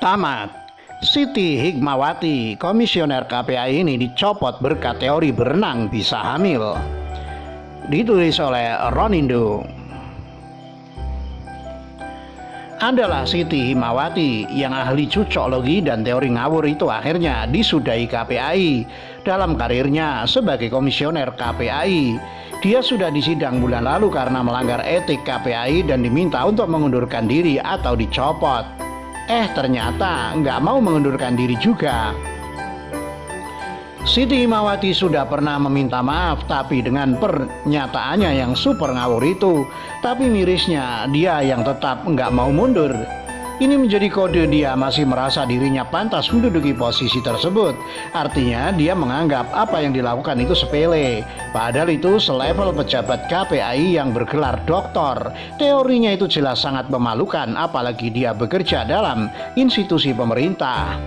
Tamat. Siti Hikmawati, komisioner KPAI ini dicopot berkat teori berenang bisa hamil. Ditulis oleh Ronindo. Adalah Siti Hikmawati yang ahli cocoklogi dan teori ngawur itu akhirnya disudahi KPAI dalam karirnya sebagai komisioner KPAI. Dia sudah disidang bulan lalu karena melanggar etik KPAI dan diminta untuk mengundurkan diri atau dicopot. Ternyata nggak mau mengundurkan diri juga. Siti Hikmawati sudah pernah meminta maaf tapi dengan pernyataannya yang super ngawur itu. Tapi mirisnya dia yang tetap nggak mau mundur. Ini menjadi kode dia masih merasa dirinya pantas menduduki posisi tersebut. Artinya dia menganggap apa yang dilakukan itu sepele. Padahal itu selevel pejabat KPAI yang bergelar doktor. Teorinya itu jelas sangat memalukan apalagi dia bekerja dalam institusi pemerintah.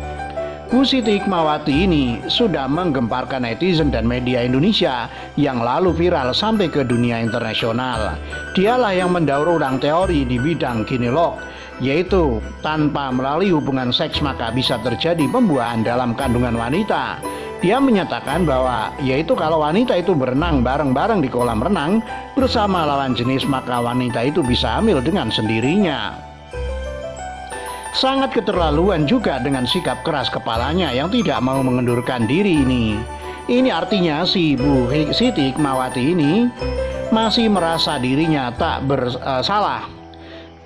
Bu Siti Hikmawati ini sudah menggemparkan netizen dan media Indonesia yang lalu viral sampai ke dunia internasional. Dialah yang mendaur ulang teori di bidang ginekolog, yaitu tanpa melalui hubungan seks maka bisa terjadi pembuahan dalam kandungan wanita. Dia menyatakan bahwa yaitu kalau wanita itu berenang bareng-bareng di kolam renang bersama lawan jenis maka wanita itu bisa hamil dengan sendirinya. Sangat keterlaluan juga dengan sikap keras kepalanya yang tidak mau mengundurkan diri ini. Ini artinya si Bu Siti Hikmawati ini masih merasa dirinya tak bersalah.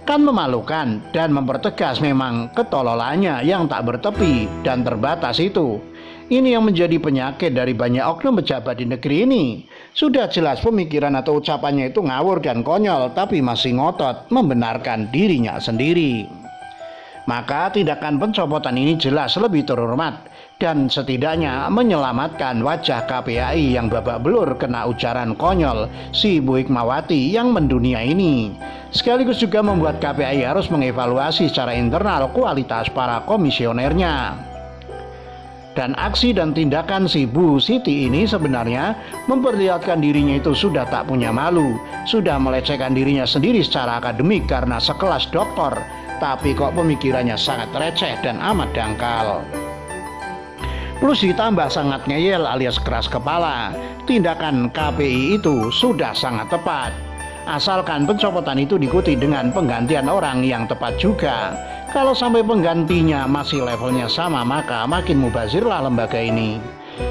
Kan memalukan dan mempertegas memang ketololannya yang tak bertepi dan terbatas itu. Ini yang menjadi penyakit dari banyak oknum pejabat di negeri ini. Sudah jelas pemikiran atau ucapannya itu ngawur dan konyol tapi masih ngotot membenarkan dirinya sendiri. Maka tindakan pencopotan ini jelas lebih terhormat dan setidaknya menyelamatkan wajah KPAI yang babak belur kena ujaran konyol si Bu Hikmawati yang mendunia ini. Sekaligus juga membuat KPAI harus mengevaluasi secara internal kualitas para komisionernya. Dan aksi dan tindakan si Bu Siti ini sebenarnya memperlihatkan dirinya itu sudah tak punya malu, sudah melecehkan dirinya sendiri secara akademik karena sekelas doktor. Tapi kok pemikirannya sangat receh dan amat dangkal. Plus ditambah sangat ngeyel alias keras kepala. Tindakan KPI itu sudah sangat tepat. Asalkan pencopotan itu diikuti dengan penggantian orang yang tepat juga. Kalau sampai penggantinya masih levelnya sama maka makin mubazirlah lembaga ini.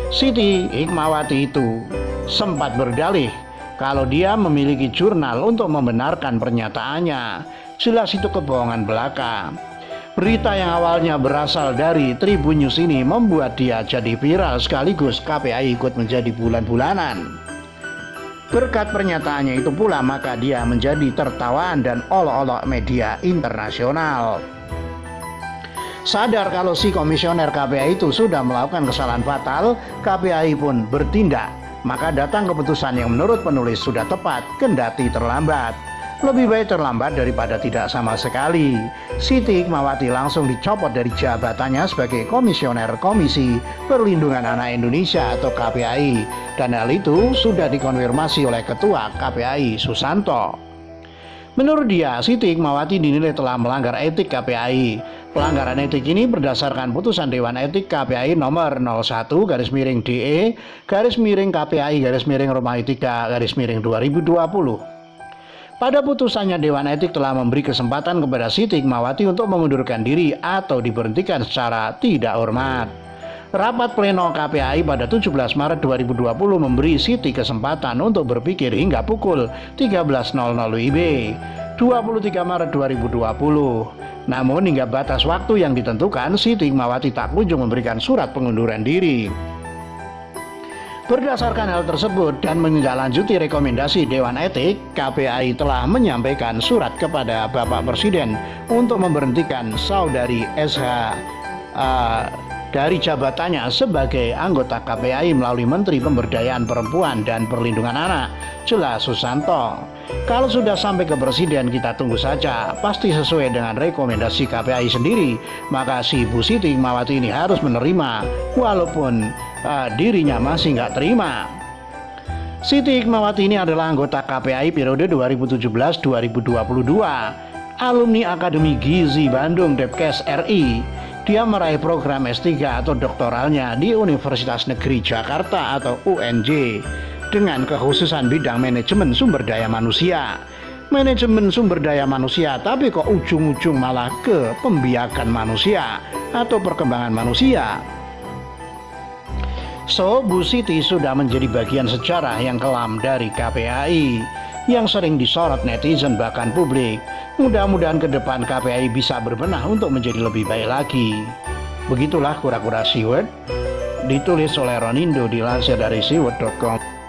Siti Hikmawati itu sempat berdalih kalau dia memiliki jurnal untuk membenarkan pernyataannya. Jelas itu kebohongan belaka. Berita yang awalnya berasal dari Tribun News ini membuat dia jadi viral sekaligus KPAI ikut menjadi bulan-bulanan. Berkat pernyataannya itu pula maka dia menjadi tertawaan dan olok-olok media internasional. Sadar kalau si komisioner KPAI itu sudah melakukan kesalahan fatal, KPAI pun bertindak. Maka datang keputusan yang menurut penulis sudah tepat kendati terlambat. Lebih baik terlambat daripada tidak sama sekali. Siti Hikmawati langsung dicopot dari jabatannya sebagai komisioner Komisi Perlindungan Anak Indonesia atau KPAI. Dan hal itu sudah dikonfirmasi oleh Ketua KPAI Susanto. Menurut dia, Siti Hikmawati dinilai telah melanggar etik KPAI. Pelanggaran etik ini berdasarkan putusan Dewan Etik KPAI nomor 01/DE KPAI /Romawi 3/2020. Pada putusannya Dewan Etik telah memberi kesempatan kepada Siti Hikmawati untuk mengundurkan diri atau diberhentikan secara tidak hormat. Rapat pleno KPAI pada 17 Maret 2020 memberi Siti kesempatan untuk berpikir hingga pukul 13.00 WIB 23 Maret 2020. Namun hingga batas waktu yang ditentukan Siti Hikmawati tak kunjung memberikan surat pengunduran diri. Berdasarkan hal tersebut dan menindaklanjuti rekomendasi Dewan Etik, KPAI telah menyampaikan surat kepada Bapak Presiden untuk memberhentikan Saudari SH dari jabatannya sebagai anggota KPAI melalui Menteri Pemberdayaan Perempuan dan Perlindungan Anak, jelas Susanto. Kalau sudah sampai ke Presiden kita tunggu saja, pasti sesuai dengan rekomendasi KPAI sendiri, maka si Bu Siti Hikmawati ini harus menerima walaupun dirinya masih nggak terima. Siti Hikmawati ini adalah anggota KPAI periode 2017-2022, alumni Akademi Gizi Bandung Depkes RI. Dia meraih program S3 atau doktoralnya di Universitas Negeri Jakarta atau UNJ dengan kekhususan bidang manajemen sumber daya manusia. Manajemen sumber daya manusia, tapi kok ujung-ujung malah ke pembiakan manusia atau perkembangan manusia. So, Bu Siti sudah menjadi bagian sejarah yang kelam dari KPAI yang sering disorot netizen bahkan publik. Mudah-mudahan ke depan KPAI bisa berbenah untuk menjadi lebih baik lagi. Begitulah Kura-Kura Siwet, ditulis oleh Ronindo, dilansir dari siwet.com.